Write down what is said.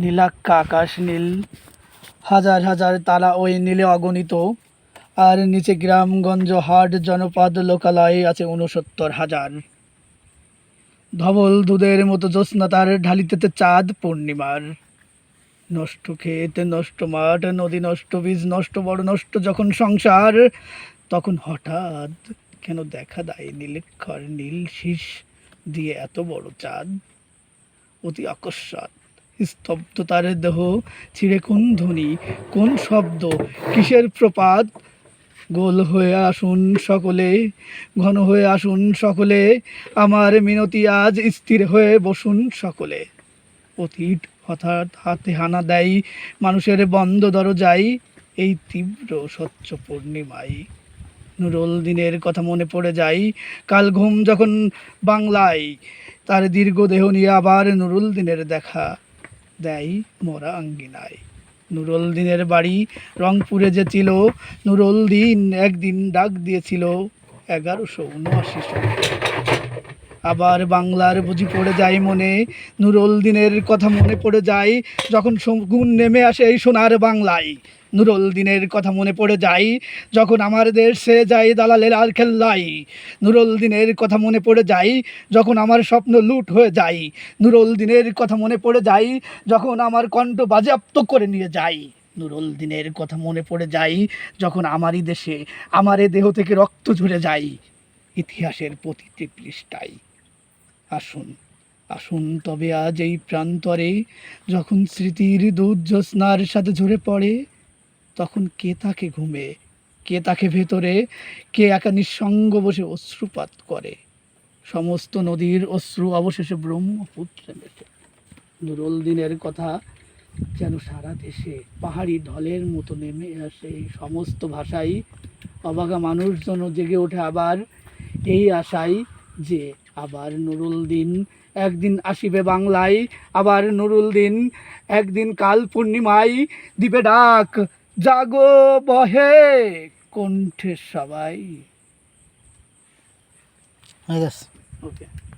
নীলাক্কা আকাশ নীল, হাজার হাজার তারা ওই নীলে অগণিত। আর নিচে গ্রামগঞ্জ হাট জনপদ লোকালয় আছে ৬৯,০০০। ধবল দুধের মতো জ্যোৎস্না তার ঢালিতেতে চাঁদ পূর্ণিমার। নষ্ট ক্ষেত নষ্ট মাঠ, নদী নষ্ট, বীজ নষ্ট, বড় নষ্ট যখন সংসার, তখন হঠাৎ কেন দেখা দেয় নীলক্ষর নীল শীষ দিয়ে এত বড় চাঁদ। অতি আকস্মাৎ স্তব্ধতার দেহ ছিঁড়ে কোন ধ্বনি, কোন শব্দ, কিসের প্রপাত। গোল হয়ে আসুন সকলে, ঘন হয়ে আসুন সকলে, আমার মিনতি আজ স্থির হয়ে বসুন সকলে। অতীত হঠাৎ হাতে হানা দেয় মানুষের বন্ধ দরজায়, এই তীব্র স্বচ্ছ পূর্ণিমায়। নুরুল দিনের কথা মনে পড়ে যায়, কাল ঘুম যখন বাংলায়, তার দীর্ঘ দেহ নিয়ে আবার নুরুল দিনের দেখা দেয় মরা আঙ্গিনায়। নুরুল দিনের বাড়ি রংপুরে যে ছিল, নুরুল দিন একদিন ডাক দিয়েছিল ১১৭৯ সালে। আবার বাংলার বুঝি পড়ে যায় মনে, নুরুল দিনের কথা মনে পড়ে যায় যখন শগুন নেমে আসে এই সোনার বাংলায়। নুরুল দিনের কথা মনে পড়ে যায় যখন আমার দেশ সে যায় দালালের আর খেল্লাই। নুরুল দিনের কথা মনে পড়ে যায় যখন আমার স্বপ্ন লুট হয়ে যায়। নুরুল দিনের কথা মনে পড়ে যায় যখন আমার কণ্ঠ বাজেয়াপ্ত করে নিয়ে যায়। নুরুল দিনের কথা মনে পড়ে যায় যখন আমারই দেশে আমার এ দেহ থেকে রক্ত ঝরে যায় ইতিহাসের প্রতিটি পৃষ্ঠায়। আসুন আসুন তবে আজ এই প্রান্তরে, যখন স্মৃতির দুধ জ্যোৎস্নার সাথে ঝরে পড়ে, তখন কে তাকে ঘুমে, কে তাকে ভেতরে, কে একা নিঃসঙ্গ বসে অশ্রুপাত করে। সমস্ত নদীর অশ্রু অবশেষে ব্রহ্মপুত্রে মেশে। নুরুল দিনের কথা যেন সারা দেশে পাহাড়ি ঢলের মতো নেমে আসে সমস্ত ভাষায়। অবাগা মানুষজন জেগে ওঠে আবার এই আশায় যে আবার নুরুল দিন একদিন আসিবে বাংলায়। আবার নুরুল দিন একদিন কাল পূর্ণিমায় দিবে ডাক, জাগো বহে কণ্ঠে সবাই। ওকে।